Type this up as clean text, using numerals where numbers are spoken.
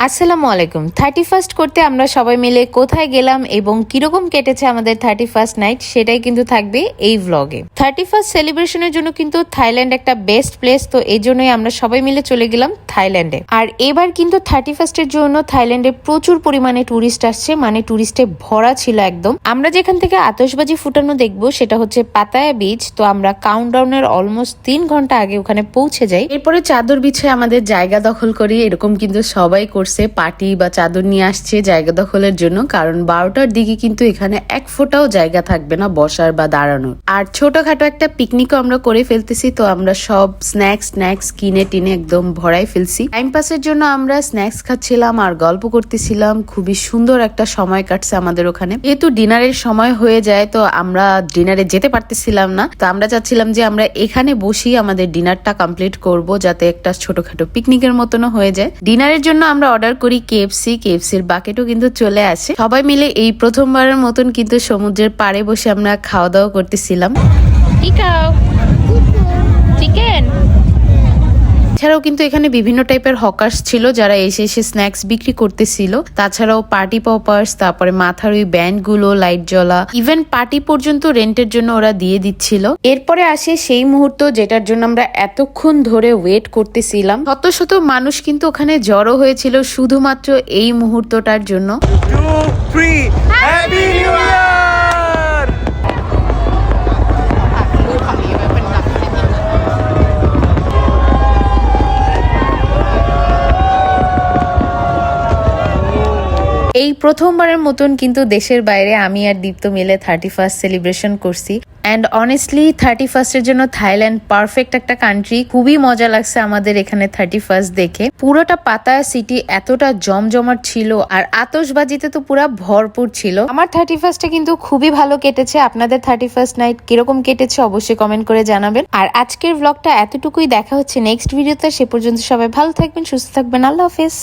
আসসালামু আলাইকুম। 31st করতে আমরা সবাই মিলে কোথায় গেলাম এবং কিরকম কেটেছে আমাদের 31st নাইট সেটাই কিন্তু থাকবে এই ভ্লগে। 31st সেলিব্রেশনের জন্য কিন্তু থাইল্যান্ড একটা বেস্ট প্লেস, তো এই জন্যই আমরা সবাই মিলে চলে গেলাম থাইল্যান্ডে। আর এবার কিন্তু 31st এর জন্য থাইল্যান্ডে প্রচুর পরিমাণে টুরিস্ট আসছে, মানে টুরিস্টে ভরা ছিল একদম। আমরা যেখান থেকে আতশবাজি ফুটানো দেখবো সেটা হচ্ছে পাতায়া বিচ। তো আমরা কাউন্টডাউনের অলমোস্ট 3 ঘন্টা আগে ওখানে পৌঁছে যাই। এরপরে চাদর বিছিয়ে আমাদের জায়গা দখল করি, এরকম কিন্তু সবাই পার্টি বা চাদর নিয়ে আসছে জায়গা দখলের জন্য, কারণ 12টার দিকে কিন্তু এখানে এক ফোঁটাও জায়গা থাকবে না বসার বা দাঁড়ানোর। আর ছোটখাটো একটা পিকনিকও আমরা করে ফেলতেছি, তো আমরা সব স্ন্যাক্স কিনে টিনে একদম ভরাই ফেলছি। টাইম পাসের জন্য আমরা স্ন্যাক্স খাচ্ছিলাম আর গল্প করতেছিলাম। খুবই সুন্দর একটা সময় কাটছে আমাদের ওখানে। যেহেতু ডিনারের সময় হয়ে যায় তো আমরা ডিনারে যেতে পারতেছিলাম না, তো আমরা চাচ্ছিলাম যে আমরা এখানে বসি আমাদের ডিনারটা কমপ্লিট করব, যাতে একটা ছোটখাটো পিকনিকের মতনও হয়ে যায়। ডিনারের জন্য আমরা অর্ডার করি কেএফসির বাকেটও কিন্তু চলে আসে। সবাই মিলে এই প্রথমবারের মতন কিন্তু সমুদ্রের পাড়ে বসে আমরা খাওয়া দাওয়া করতেছিলাম। চিকেন এছাড়াও কিন্তু এখানে বিভিন্ন টাইপের হকার্স ছিল যারা এসে স্ন্যাক্স বিক্রি করতেছিল। তাছাড়াও পার্টি পপার্স, তারপরে মাথার ওই ব্যান্ড গুলো, লাইট জ্বলা, ইভেন পার্টি পর্যন্ত রেন্টের জন্য ওরা দিয়ে দিচ্ছিল। এরপরে আসে সেই মুহূর্ত যেটার জন্য আমরা এতক্ষণ ধরে ওয়েট করতেছিলাম। শত শত মানুষ কিন্তু ওখানে জড়ো হয়েছিল শুধুমাত্র এই মুহূর্তটার জন্য। 2, 3, Happy New Year! এই প্রথমবারের মতন কিন্তু দেশের বাইরে আমি আর দীপ্ত মিলে 31st সেলিব্রেশন করছি। অ্যান্ড অনেস্টলি 31st এর জন্য থাইল্যান্ড পারফেক্ট একটা কান্ট্রি। খুবই মজা লাগছে আমাদের এখানে 31st দেখে। পুরোটা পাতায়া সিটি এতটা জমজমাট ছিল আর আতশবাজিতে তো পুরা ভরপুর ছিল। আমার 31st কিন্তু খুবই ভালো কেটেছে। আপনাদের 31st নাইট কিরকম কেটেছে অবশ্যই কমেন্ট করে জানাবেন। আর আজকের ব্লগটা এতটুকুই, দেখা হচ্ছে নেক্সট ভিডিওতে। সে পর্যন্ত সবাই ভালো থাকবেন, সুস্থ থাকবেন। আল্লাহ হাফেজ।